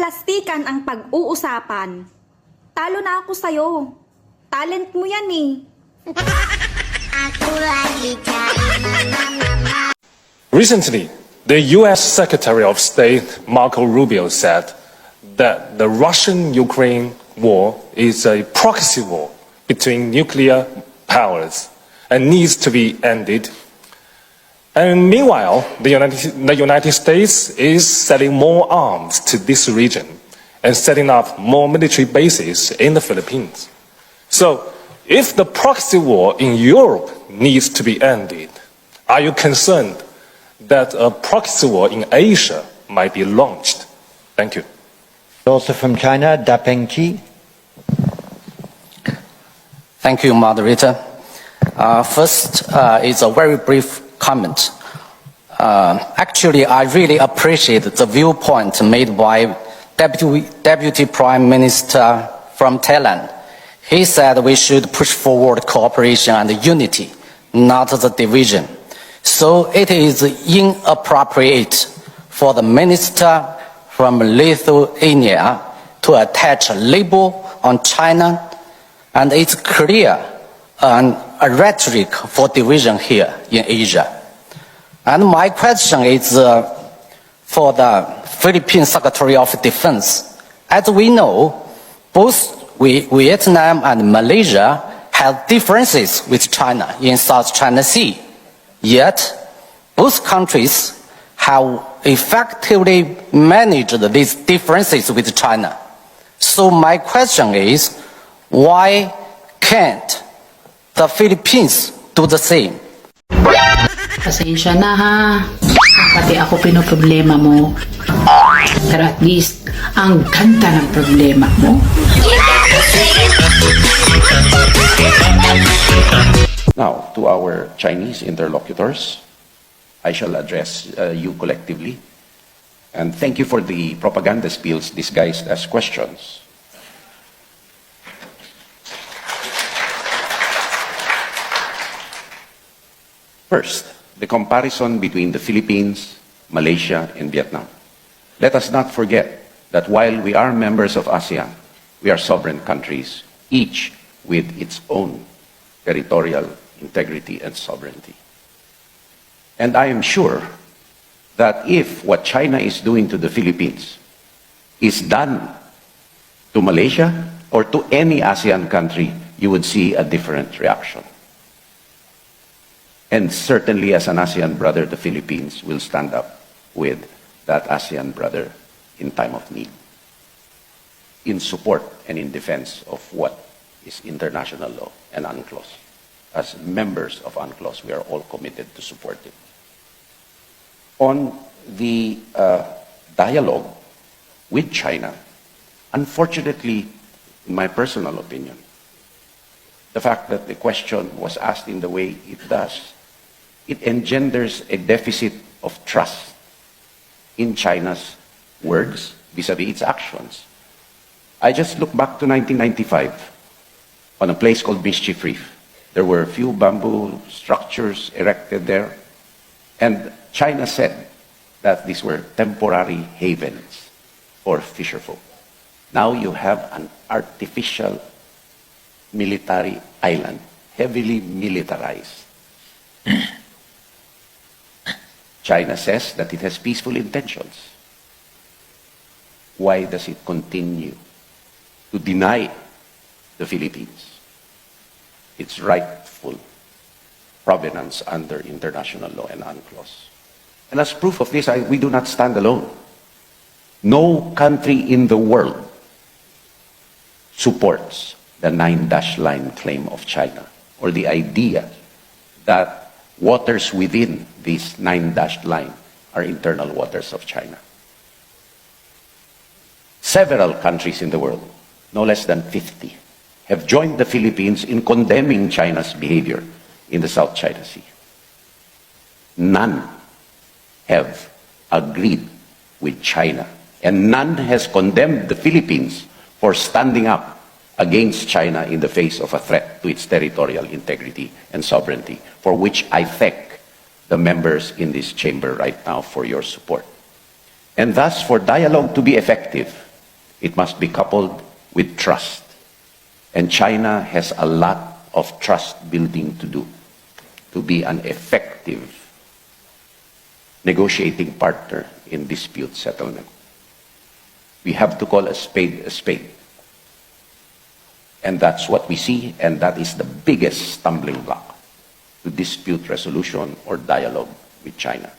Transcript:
plastikan ang pag-uusapan. Talo na ako sa'yo. Talent mo yan eh. Recently, the U.S. Secretary of State Marco Rubio said that the Russian-Ukraine war is a proxy war between nuclear powers and needs to be ended. And meanwhile, the United States is selling more arms to this region and setting up more military bases in the Philippines. So, if the proxy war in Europe needs to be ended, are you concerned that a proxy war in Asia might be launched? Thank you. Also from China, Da Pengqi. Thank you, moderator. First is a very brief comment. Actually, I really appreciate the viewpoint made by Deputy Prime Minister from Thailand. He said we should push forward cooperation and unity, not the division. So it is inappropriate for the minister from Lithuania to attach a label on China, and it's clear a rhetoric for division here in Asia. And my question is for the Philippine Secretary of Defense. As we know, both Vietnam and Malaysia have differences with China in South China Sea. Yet, both countries have effectively managed these differences with China. So my question is, why can't the Philippines do the same? Pasensya na ha. Pati ako pinoproblema mo. Pero at least, ang ganda ng problema mo. Now, to our Chinese interlocutors, I shall address you collectively. And thank you for the propaganda spills disguised as questions. First, the comparison between the Philippines, Malaysia, and Vietnam. Let us not forget that while we are members of ASEAN, we are sovereign countries, each with its own territorial integrity and sovereignty. And I am sure that if what China is doing to the Philippines is done to Malaysia or to any ASEAN country, you would see a different reaction. And certainly as an ASEAN brother, the Philippines will stand up with that ASEAN brother in time of need, in support and in defense of what is international law and UNCLOS. As members of UNCLOS, we are all committed to support it. On the dialogue with China, unfortunately, in my personal opinion, the fact that the question was asked in the way it does, it engenders a deficit of trust in China's words vis-à-vis its actions. I just look back to 1995 on a place called Mischief Reef. There were a few bamboo structures erected there, and China said that these were temporary havens for fisherfolk. Now you have an artificial military island, heavily militarized. China says that it has peaceful intentions. Why does it continue to deny the Philippines its rightful provenance under international law and UNCLOS? And as proof of this, we do not stand alone. No country in the world supports the 9-dash line claim of China, or the idea that waters within this 9-dash line are internal waters of China. Several countries in the world, no less than 50, have joined the Philippines in condemning China's behavior in the South China Sea. None have agreed with China, and none has condemned the Philippines for standing up against China in the face of a threat to its territorial integrity and sovereignty, for which I thank the members in this chamber right now for your support. And thus, for dialogue to be effective, It must be coupled with trust. And China has a lot of trust building to do to be an effective negotiating partner in dispute settlement. We have to call a spade a spade. And that's what we see, and that is the biggest stumbling block to dispute resolution or dialogue with China.